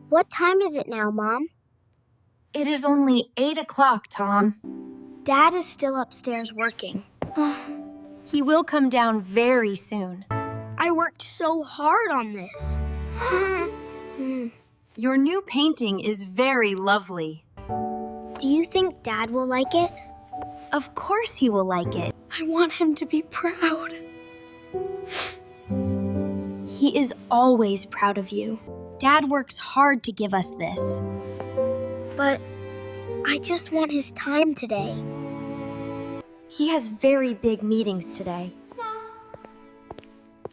What time is it now, Mom? It is only 8 o'clock, Tom. Dad is still upstairs working. He will come down very soon. I worked so hard on this. Your new painting is very lovely. Do you think Dad will like it? Of course he will like it. I want him to be proud. He is always proud of you. Dad works hard to give us this. But I just want his time today. He has very big meetings today.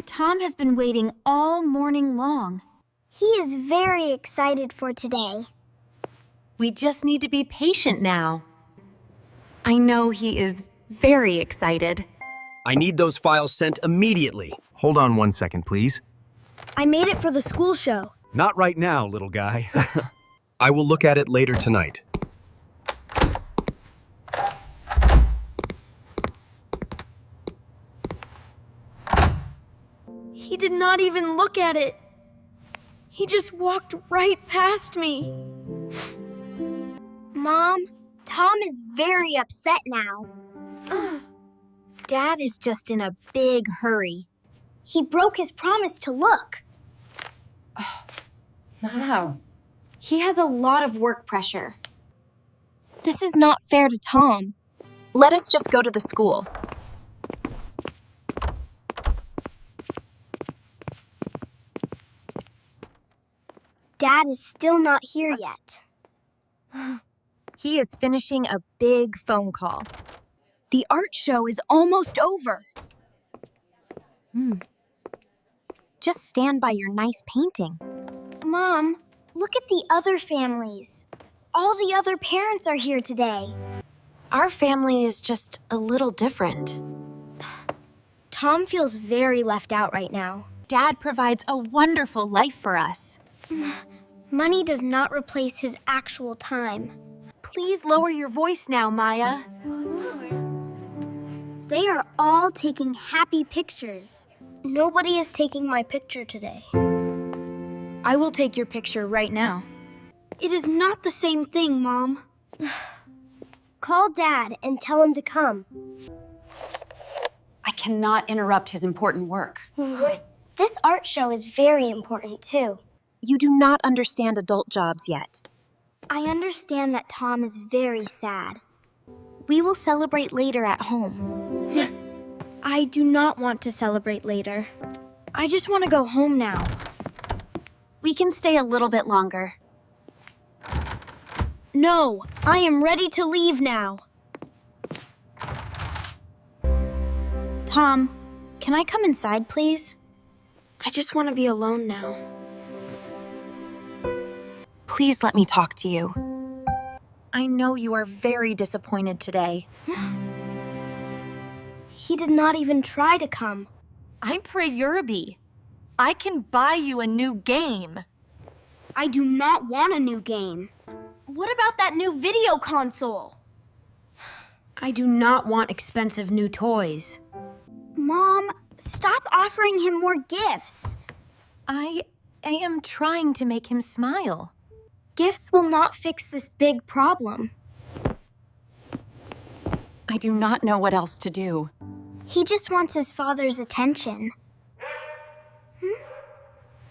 Tom has been waiting all morning long. He is very excited for today. We just need to be patient now. I know he is very excited. I need those files sent immediately. Hold on 1 second, please. I made it for the school show. Not right now, little guy. I will look at it later tonight. He did not even look at it. He just walked right past me. Mom, Tom is very upset now. Dad is just in a big hurry. He broke his promise to look. Wow. He has a lot of work pressure. This is not fair to Tom. Let us just go to the school. Dad is still not here yet. He is finishing a big phone call. The art show is almost over. Just stand by your nice painting. Mom, look at the other families. All the other parents are here today. Our family is just a little different. Tom feels very left out right now. Dad provides a wonderful life for us. Money does not replace his actual time. Please lower your voice now, Maya. They are all taking happy pictures. Nobody is taking my picture today. I will take your picture right now. It is not the same thing, Mom. Call Dad and tell him to come. I cannot interrupt his important work. This art show is very important, too. You do not understand adult jobs yet. I understand that Tom is very sad. We will celebrate later at home. I do not want to celebrate later. I just want to go home now. We can stay a little bit longer. No, I am ready to leave now. Tom, can I come inside, please? I just want to be alone now. Please let me talk to you. I know you are very disappointed today. He did not even try to come. I'm Prayurabi. I can buy you a new game. I do not want a new game. What about that new video console? I do not want expensive new toys. Mom, stop offering him more gifts. I am trying to make him smile. Gifts will not fix this big problem. I do not know what else to do. He just wants his father's attention.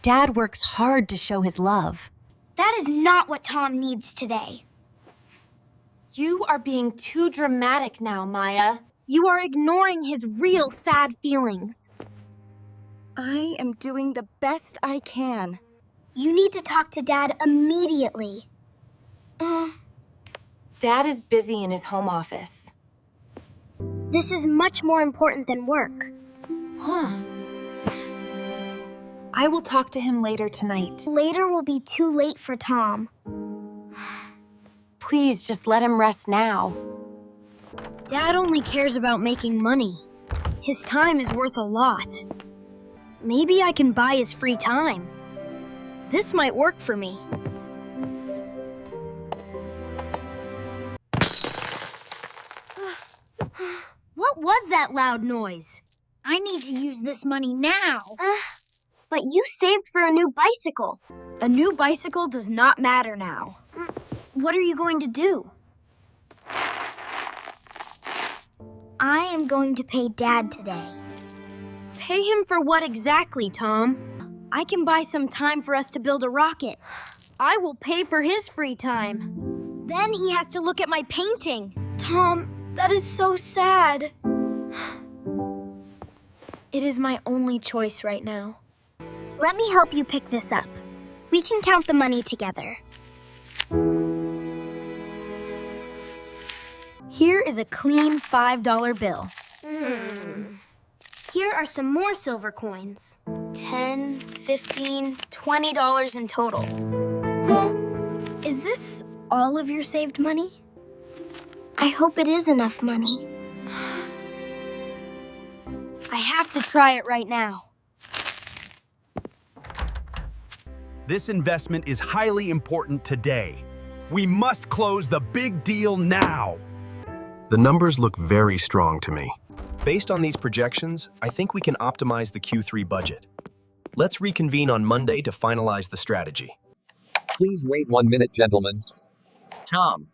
Dad works hard to show his love. That is not what Tom needs today. You are being too dramatic now, Maya. You are ignoring his real sad feelings. I am doing the best I can. You need to talk to Dad immediately. Dad is busy in his home office. This is much more important than work. I will talk to him later tonight. Later will be too late for Tom. Please just let him rest now. Dad only cares about making money. His time is worth a lot. Maybe I can buy his free time. This might work for me. What was that loud noise? I need to use this money now. But you saved for a new bicycle. A new bicycle does not matter now. What are you going to do? I am going to pay Dad today. Pay him for what exactly, Tom? I can buy some time for us to build a rocket. I will pay for his free time. Then he has to look at my painting. Tom, that is so sad. It is my only choice right now. Let me help you pick this up. We can count the money together. Here is a clean $5 bill. Here are some more silver coins. $10, $15, $20 in total. Is this all of your saved money? I hope it is enough money. I have to try it right now. This investment is highly important today. We must close the big deal now. The numbers look very strong to me. Based on these projections, I think we can optimize the Q3 budget. Let's reconvene on Monday to finalize the strategy. Please wait 1 minute, gentlemen. Tom,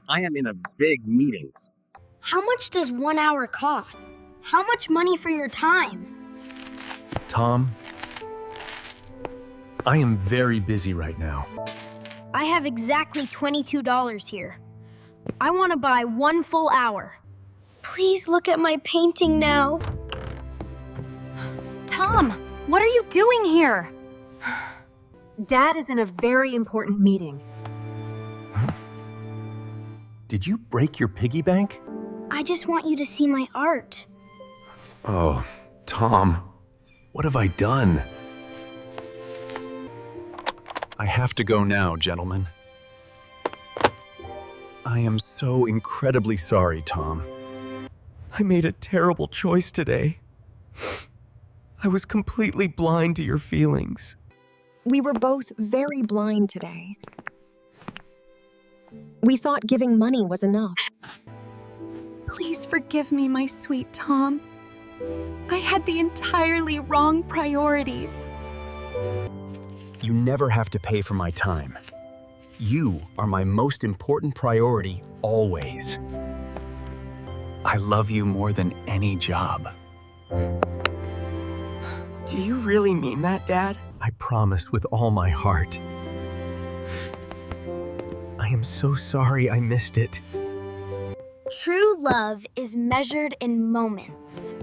I am in a big meeting. How much does 1 hour cost? How much money for your time? Tom, I am very busy right now. I have exactly $22 here. I want to buy 1 full hour. Please look at my painting now. Tom, what are you doing here? Dad is in a very important meeting. Did you break your piggy bank? I just want you to see my art. Oh, Tom, what have I done? I have to go now, gentlemen. I am so incredibly sorry, Tom. I made a terrible choice today. I was completely blind to your feelings. We were both very blind today. We thought giving money was enough. Please forgive me, my sweet Tom. I had the entirely wrong priorities. You never have to pay for my time. You are my most important priority always. I love you more than any job. Do you really mean that, Dad? I promise with all my heart. I am so sorry I missed it. True love is measured in moments.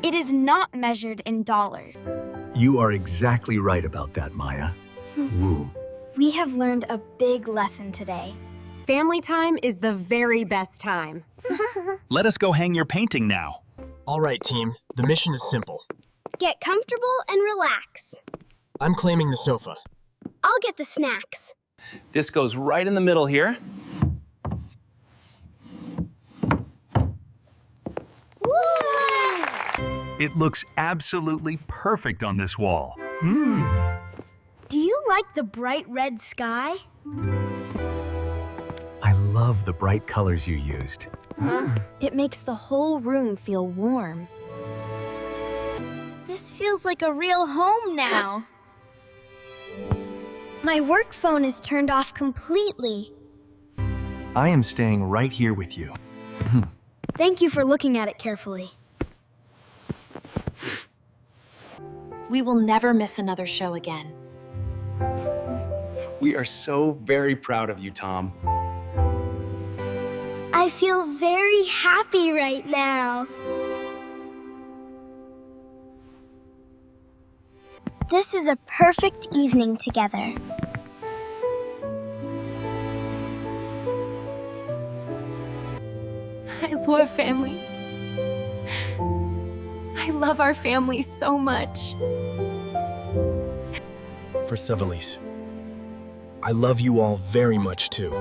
It is not measured in dollars. You are exactly right about that, Maya. Woo. We have learned a big lesson today. Family time is the very best time. Let us go hang your painting now. All right, team. The mission is simple. Get comfortable and relax. I'm claiming the sofa. I'll get the snacks. This goes right in the middle here. Woo! It looks absolutely perfect on this wall. Do you like the bright red sky? I love the bright colors you used. It makes the whole room feel warm. This feels like a real home now. My work phone is turned off completely. I am staying right here with you. Thank you for looking at it carefully. We will never miss another show again. We are so very proud of you, Tom. I feel very happy right now. This is a perfect evening together. I love family. I love our family so much. For Sevalise, I love you all very much too.